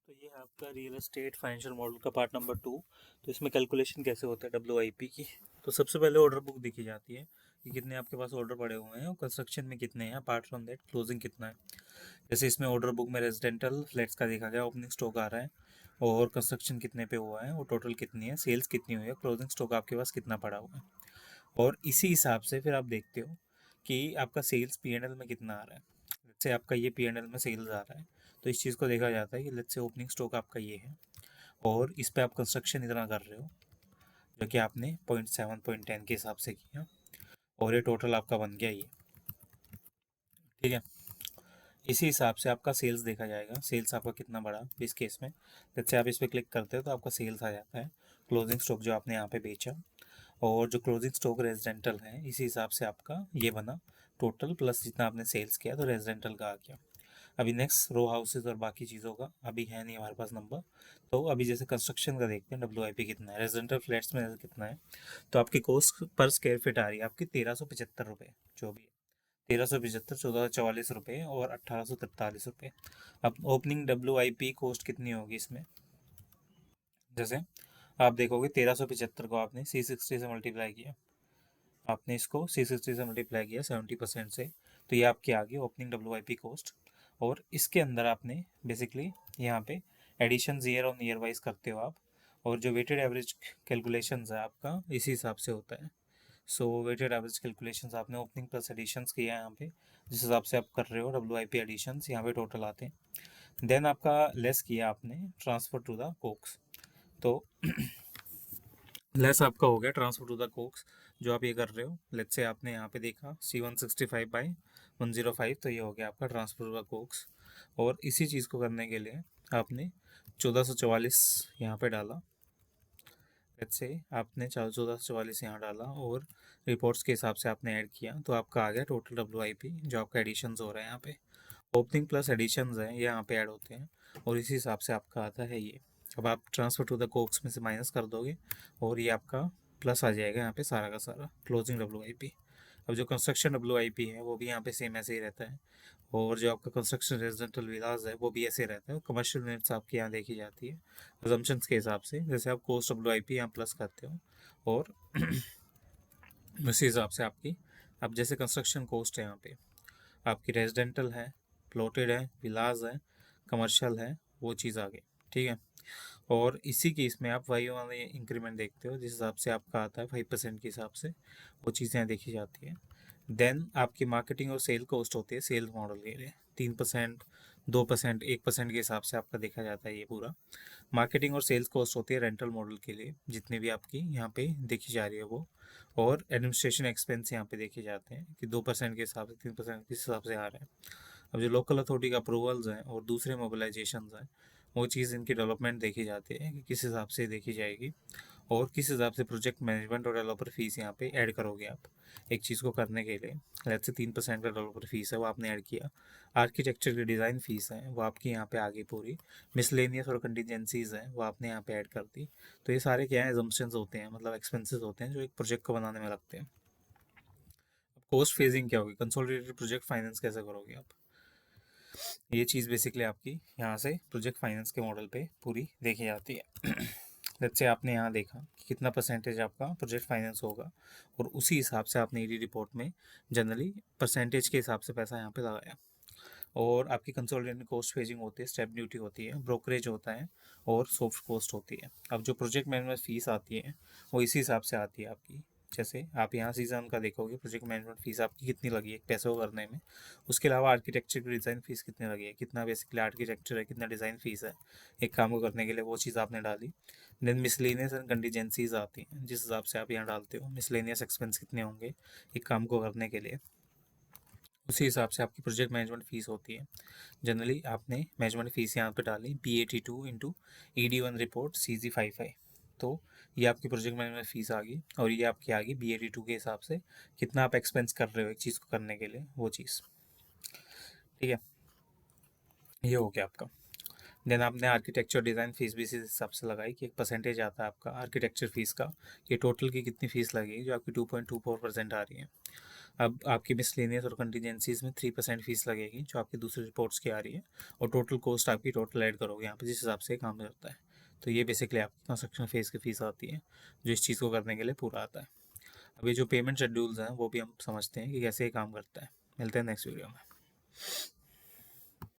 तो ये है आपका रियल एस्टेट फाइनेंशियल मॉडल का पार्ट नंबर 2। तो इसमें कैलकुलेशन कैसे होता है डब्ल्यूआईपी की। तो सबसे पहले ऑर्डर बुक देखी जाती है कि कितने आपके पास ऑर्डर पड़े हुए हैं और कंस्ट्रक्शन में कितने हैं, अपार्ट फ्रॉम दैट क्लोजिंग कितना है। जैसे इसमें ऑर्डर बुक में रेजिडेंटल फ्लैट्स का देखा गया, ओपनिंग स्टॉक आ रहा है और कंस्ट्रक्शन कितने पे हुआ है और टोटल कितनी है, सेल्स कितनी हुई है, क्लोजिंग स्टॉक आपके पास कितना पड़ा हुआ है। और इसी हिसाब से फिर आप देखते हो कि आपका सेल्स पीएनएल में कितना आ रहा है। लेट्स से आपका ये पीएनएल में सेल्स आ रहा है, तो इस चीज़ को देखा जाता है कि लेट्स से ओपनिंग स्टॉक आपका ये है और इस पे आप कंस्ट्रक्शन इतना कर रहे हो जो कि आपने 0.7 0.10 के हिसाब से किया और ये टोटल आपका बन गया ये। ठीक है, इसी हिसाब से आपका सेल्स देखा जाएगा, सेल्स आपका कितना बढ़ा इस केस में। जैसे आप इस पर क्लिक करते हो तो आपका सेल्स आ जाता है, क्लोजिंग स्टॉक जो आपने यहाँ पे बेचा और जो क्लोजिंग स्टॉक रेजिडेंटल है, इसी हिसाब से आपका ये बना टोटल प्लस जितना आपने सेल्स किया तो रेजिडेंटल का आ गया। अभी नेक्स्ट रो हाउसेज और बाकी चीज़ों का अभी है नहीं हमारे पास नंबर। तो अभी जैसे कंस्ट्रक्शन का देखते हैं डब्ल्यूआईपी कितना है, रेजिडेंटल फ्लैट्स में कितना है। तो आपकी कॉस्ट पर स्क्वायर फीट आ रही है आपकी 1375 रुपये, जो भी है 1375, 1444 रुपये और 1843 रुपये। अब ओपनिंग डब्ल्यूआईपी कॉस्ट कितनी होगी इसमें, जैसे आप देखोगे 1375 को आपने C60 से मल्टीप्लाई किया, आपने इसको C60 से मल्टीप्लाई किया 70% से, तो ये आपकी आ गई ओपनिंग डब्ल्यूआईपी कॉस्ट। और इसके अंदर आपने बेसिकली यहाँ पे addition year on year wise करते हो आप, और जो वेटेड एवरेज कैलकुलेशन है आपका इसी हिसाब से होता है। सो वेटेड एवरेज कैलकुलेशंस आपने ओपनिंग प्लस एडिशंस किया है यहाँ पे, जिस हिसाब से आप कर रहे हो डब्ल्यूआईपी एडिशंस यहाँ पे टोटल आते हैं। देन आपका लेस किया आपने ट्रांसफर टू द कोक्स, तो लेस आपका हो गया ट्रांसफर टू द कोक्स जो आप ये कर रहे हो। लेट्स से आपने यहाँ पे देखा C165/105, तो ये हो गया आपका ट्रांसफर टू द कोक्स। और इसी चीज़ को करने के लिए आपने 1444 यहाँ पे डाला, लेट्स से आपने 1444 यहाँ डाला और रिपोर्ट्स के हिसाब से आपने ऐड किया, तो आपका आ गया टोटल डब्ल्यूआईपी जो आपका एडिशंस हो रहा है यहाँ पे। ओपनिंग प्लस एडिशंस हैं ये यहाँ पे ऐड होते हैं और इसी हिसाब से आपका आता है ये। अब आप ट्रांसफर टू द कोक्स में से माइनस कर दोगे और ये आपका प्लस आ जाएगा यहाँ पे सारा का सारा क्लोजिंग डब्ल्यूआईपी। अब जो कंस्ट्रक्शन डब्ल्यूआईपी है वो भी यहाँ पे सेम ऐसे ही रहता है, और जो आपका कंस्ट्रक्शन रेजिडेंटल विलाज है वो भी ऐसे रहता है। कमर्शियल यूनिट्स आपकी यहाँ देखी जाती है अजम्पशंस के हिसाब से, जैसे आप कोस्ट डब्ल्यूआईपी यहाँ प्लस करते हो और उसी हिसाब से आपकी, अब जैसे कंस्ट्रक्शन कॉस्ट है यहाँ पे आपकी रेजिडेंटल है, प्लॉटेड है, विलाज है, कमर्शियल है, वो चीज़ आ गई। ठीक है, और इसी केस में आप वाई वाले इंक्रीमेंट देखते हो जिस हिसाब से आपका आता है 5% के हिसाब से, वो चीज़ें देखी जाती हैं। देन आपकी मार्केटिंग और सेल कॉस्ट होती है सेल्स मॉडल के लिए 3%, 2%, 1% के हिसाब से आपका देखा जाता है ये पूरा। मार्केटिंग और सेल्स कॉस्ट होती है रेंटल मॉडल के लिए जितने भी आपकी यहाँ पे देखी जा रही है वो। और एडमिनिस्ट्रेशन एक्सपेंस यहाँ पे देखे जाते हैं कि 2% के हिसाब से, 3% किस हिसाब से आ रहे हैं। अब जो लोकल अथॉरिटी का अप्रूवल्स हैं और दूसरे मोबिलाइजेशन हैं, वो चीज़ इनकी डेवलपमेंट देखी जाती है कि किस हिसाब से देखी जाएगी और किस हिसाब से प्रोजेक्ट मैनेजमेंट और डेवलपर फीस यहाँ पे ऐड करोगे आप एक चीज़ को करने के लिए। लेट्स से 3% का डेवलपर फीस है वो आपने ऐड किया, आर्किटेक्चर की डिज़ाइन फीस है वो आपकी यहाँ पे आ गई पूरी, मिसलेनियस और कंटीजेंसीज हैं वो आपने यहाँ पे ऐड कर दी। तो ये सारे क्या है, एजम्पशंस होते हैं, मतलब एक्सपेंसेस होते हैं जो एक प्रोजेक्ट को बनाने में लगते हैं। अब कॉस्ट फेजिंग क्या होगी, कंसोलिडेटेड प्रोजेक्ट फाइनेंस कैसे करोगे आप, ये चीज़ बेसिकली आपकी यहाँ से प्रोजेक्ट फाइनेंस के मॉडल पे पूरी देखी जाती है। लेट्स से आपने यहाँ देखा कि कितना परसेंटेज आपका प्रोजेक्ट फाइनेंस होगा और उसी हिसाब से आपने ईडी रिपोर्ट में जनरली परसेंटेज के हिसाब से पैसा यहाँ पे लगाया। और आपकी कंसोलिडेटेड कॉस्ट फेजिंग होती है, स्टेप ड्यूटी होती है, ब्रोकरेज होता है और सॉफ्ट कॉस्ट होती है। अब जो प्रोजेक्ट मैनेजमेंट फीस आती है वो इसी हिसाब से आती है आपकी। जैसे आप यहाँ सीजन का देखोगे प्रोजेक्ट मैनेजमेंट फीस आपकी कितनी लगी है पैसे को करने में, उसके अलावा आर्किटेक्चर की डिज़ाइन फीस कितनी लगी है, कितना बेसिकली आर्किटेक्चर है, कितना डिज़ाइन फीस है एक काम को करने के लिए, वो चीज़ आपने डाली। देन मिसलेनियस एंड कंटीजेंसीज आती हैं जिस हिसाब से आप यहाँ डालते हो मिसलेनियस एक्सपेंस कितने होंगे एक काम को करने के लिए, उसी हिसाब से आपकी प्रोजेक्ट मैनेजमेंट फ़ीस होती है। जनरली आपने मैनेजमेंट फ़ीस यहाँ पे डाली B82 into ED1 report CG55, तो ये आपकी प्रोजेक्ट मैनेजमेंट फ़ीस आ गई और ये आपकी आ गई B82 के हिसाब से कितना आप एक्सपेंस कर रहे हो एक चीज़ को करने के लिए वो चीज़। ठीक है, ये हो गया आपका। देन आपने आर्किटेक्चर डिज़ाइन फीस भी इसी हिसाब से लगाई कि एक परसेंटेज आता है आपका आर्किटेक्चर फीस का, कि टोटल की कितनी फ़ीस लगेगी जो आपकी 2.24% आ रही है। अब आपकी मिसलेनियस और कंटीजेंसीज में 3% फीस लगेगी जो आपकी दूसरी रिपोर्ट्स की आ रही है, और टोटल कॉस्ट आपकी टोटल ऐड करोगे यहाँ पे जिस हिसाब से काम करता है। तो ये बेसिकली आपकी कंस्ट्रक्शन फेज़ की फ़ीस आती है जो इस चीज़ को करने के लिए पूरा आता है। अभी जो पेमेंट शेड्यूल्स हैं वो भी हम समझते हैं कि कैसे ये काम करता है। मिलते हैं नेक्स्ट वीडियो में।